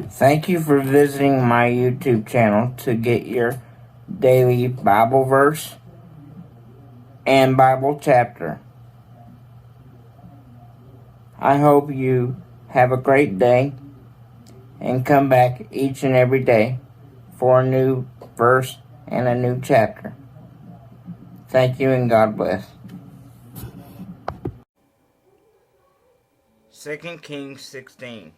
Thank you for visiting my YouTube channel to get your daily Bible verse and Bible chapter. I hope you have a great day and come back each and every day for a new verse and a new chapter. Thank you and God bless. 2 Kings 16.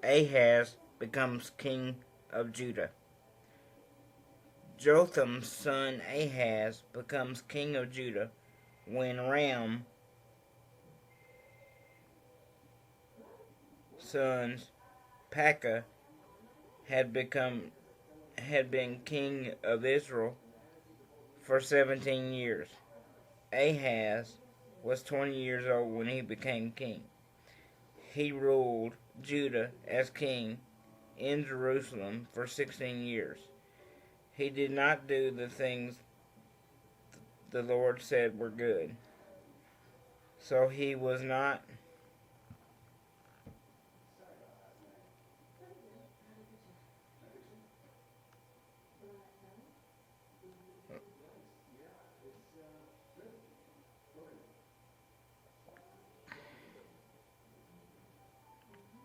Ahaz becomes king of Judah. Jotham's son Ahaz becomes king of Judah when Aram sons Pekah had been king of Israel for 17 years. Ahaz was 20 years old when he became king. He ruled Judah as king in Jerusalem for 16 years. He did not do the things the Lord said were good. So he was not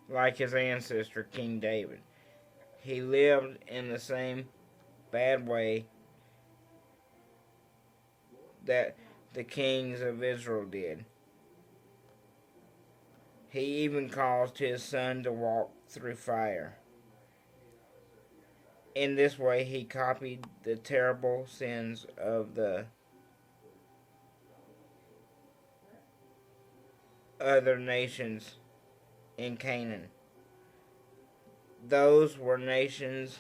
like his ancestor King David. He lived in the same bad way that the kings of Israel did. He even caused his son to walk through fire. In this way, he copied the terrible sins of the other nations in Canaan. Those were nations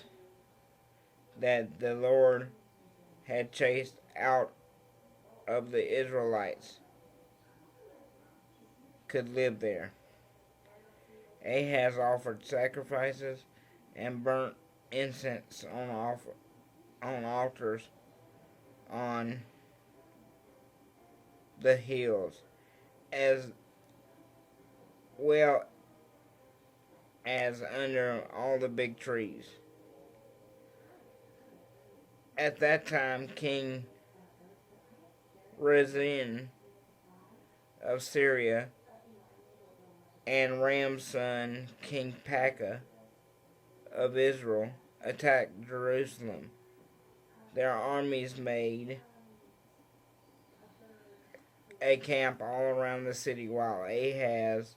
that the Lord had chased out of the Israelites could live there. Ahaz offered sacrifices and burnt incense on altars on the hills, as well as under all the big trees. At that time, King Rezin of Syria and Aram's son, King Pekah of Israel, attacked Jerusalem. Their armies made a camp all around the city while Ahaz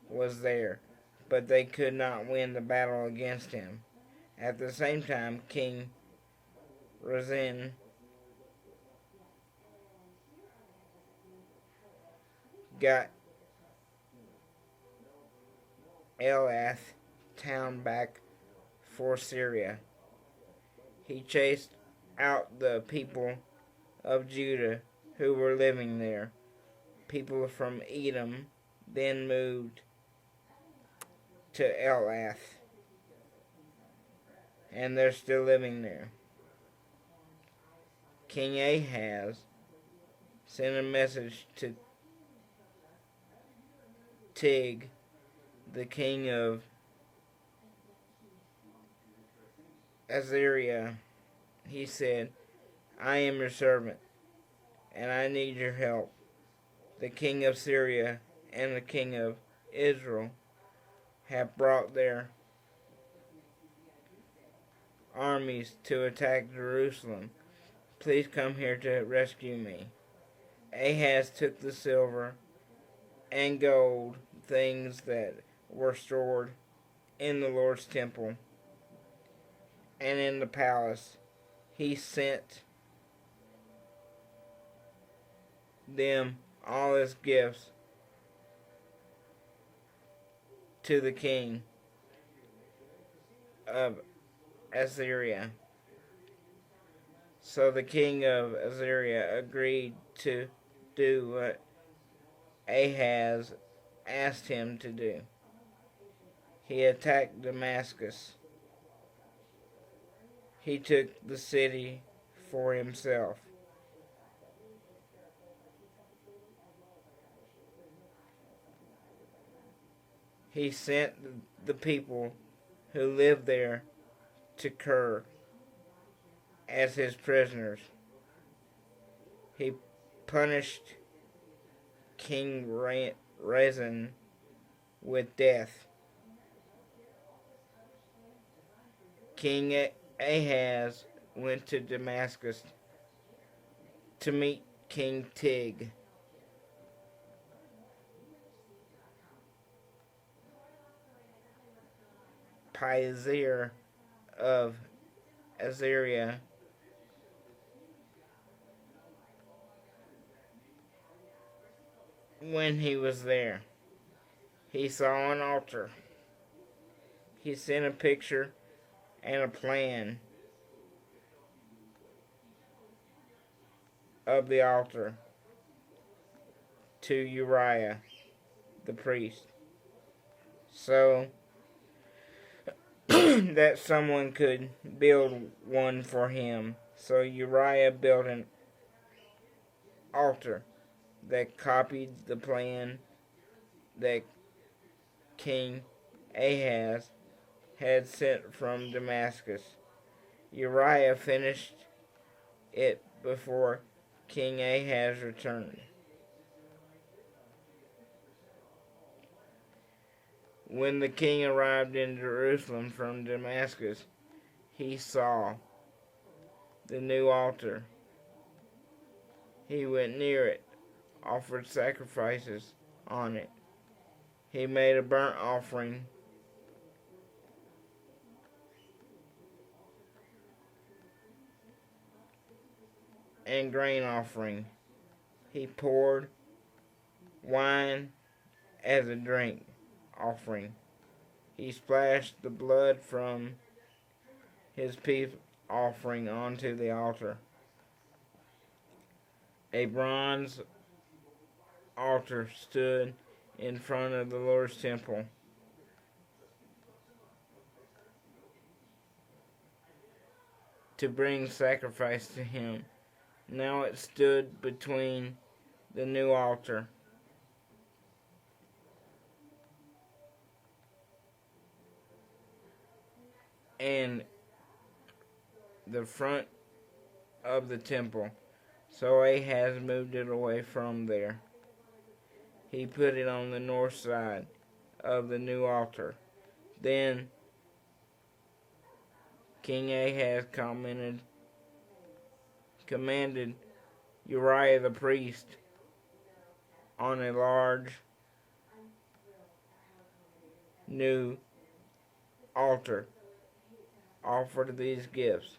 was there, but they could not win the battle against him. At the same time, King Rezin got Elath town back for Syria. He chased out the people of Judah who were living there. People from Edom then moved to Elath, and they're still living there. King Ahaz sent a message to Tiglath, the king of Assyria. He said, I am your servant, and I need your help. The king of Syria and the king of Israel have brought their armies to attack Jerusalem. Please come here to rescue me. Ahaz took the silver and gold things that were stored in the Lord's temple and in the palace. He sent them all his gifts to the king of Assyria. So the king of Assyria agreed to do what Ahaz asked him to do. He attacked Damascus. He took the city for himself. He sent the people who lived there to Ker as his prisoners. He punished King Rezin with death. King Ahaz went to Damascus to meet King Tiglath-pileser of Assyria. When he was there, he saw an altar. He sent a picture and a plan of the altar to Uriah the priest, so that someone could build one for him. So Uriah built an altar that copied the plan that King Ahaz had sent from Damascus. Uriah finished it before King Ahaz returned. When the king arrived in Jerusalem from Damascus, he saw the new altar. He went near it, offered sacrifices on it. He made a burnt offering and grain offering. He poured wine as a drink offering. He splashed the blood from his peace offering onto the altar. A bronze altar stood in front of the Lord's temple. To bring sacrifice to him. Now it stood between the new altar and the front of the temple. So Ahaz moved it away from there. He put it on the north side of the new altar. Then King Ahaz commanded Uriah the priest on a large new altar offered these gifts.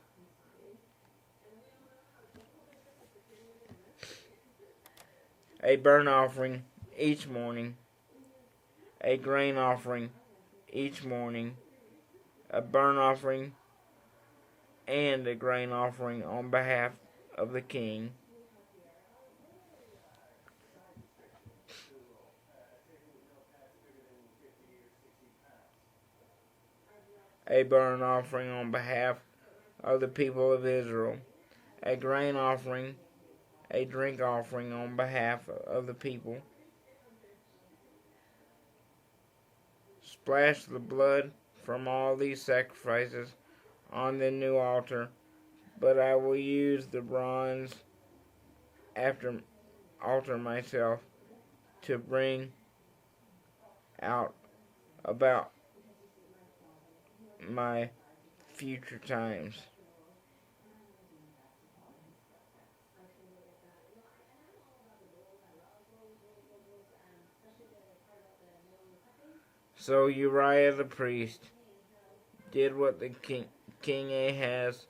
A burnt offering each morning, a grain offering each morning, a burnt offering and a grain offering on behalf of the king. A burnt offering on behalf of the people of Israel, a grain offering, a drink offering on behalf of the people. Splash the blood from all these sacrifices on the new altar, but I will use the bronze altar myself to bring out about my future times. So Uriah the priest did what the King Ahaz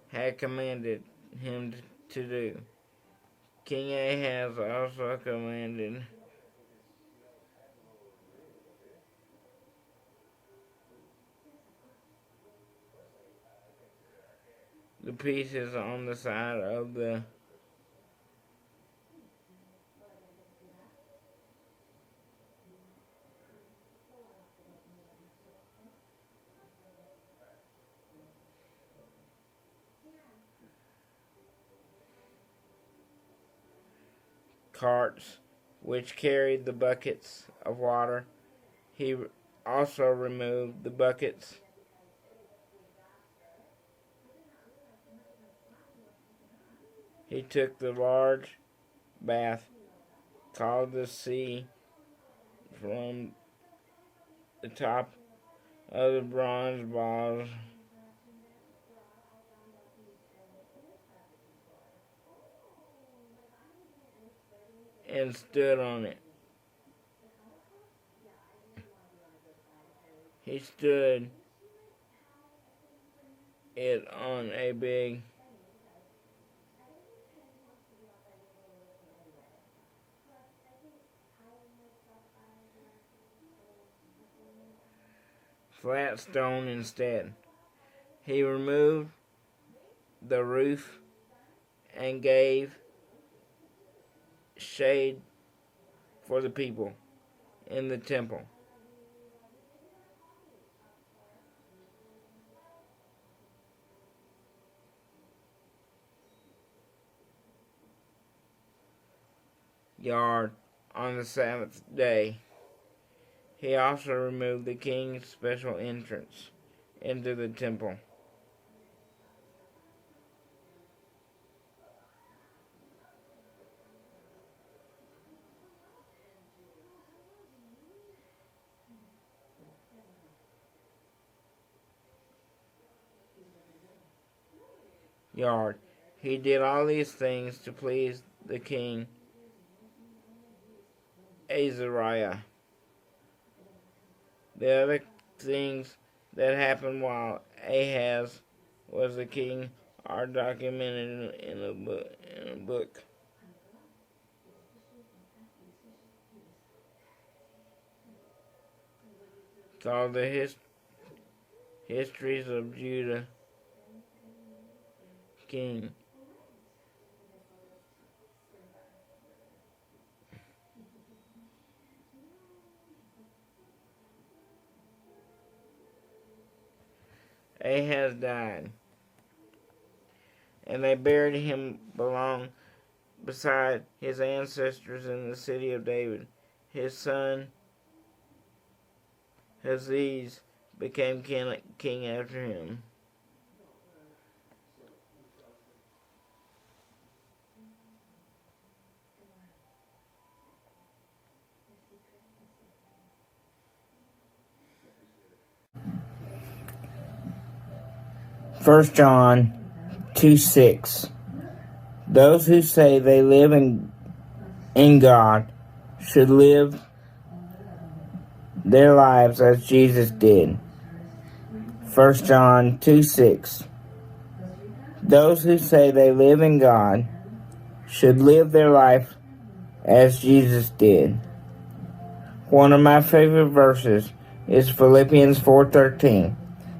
had commanded him to do. King Ahaz also commanded the pieces on the side of the carts which carried the buckets of water. He also removed the buckets. He took the large bath called the sea from the top of the bronze balls and stood on it. He stood it on a big flat stone instead. He removed the roof and gave shade for the people in the temple. Yard on the Sabbath day. He also removed the king's special entrance into the temple. Yard. He did all these things to please the king Azariah. The other things that happened while Ahaz was the king are documented in a book. Called the Histories of Judah King. Ahaz died, and they buried him beside his ancestors in the city of David. His son Ahaz became king after him. First John 2:6. Those who say they live in God should live their lives as Jesus did. First John 2:6. Those who say they live in God should live their life as Jesus did. One of my favorite verses is Philippians 4:13,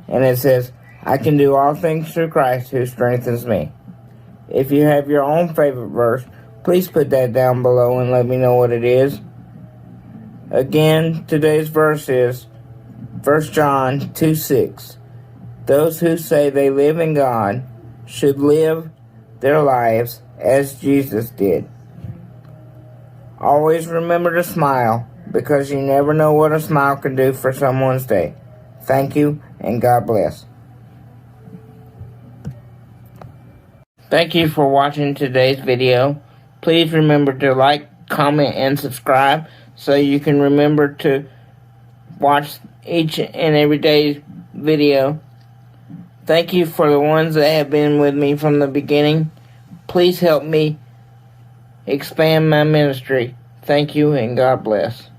and it says, I can do all things through Christ who strengthens me. If you have your own favorite verse, please put that down below and let me know what it is. Again, today's verse is 1 John 2:6. Those who say they live in God should live their lives as Jesus did. Always remember to smile, because you never know what a smile can do for someone's day. Thank you, and God bless. Thank you for watching today's video. Please remember to like, comment, and subscribe so you can remember to watch each and every day's video. Thank you for the ones that have been with me from the beginning. Please help me expand my ministry. Thank you, and God bless.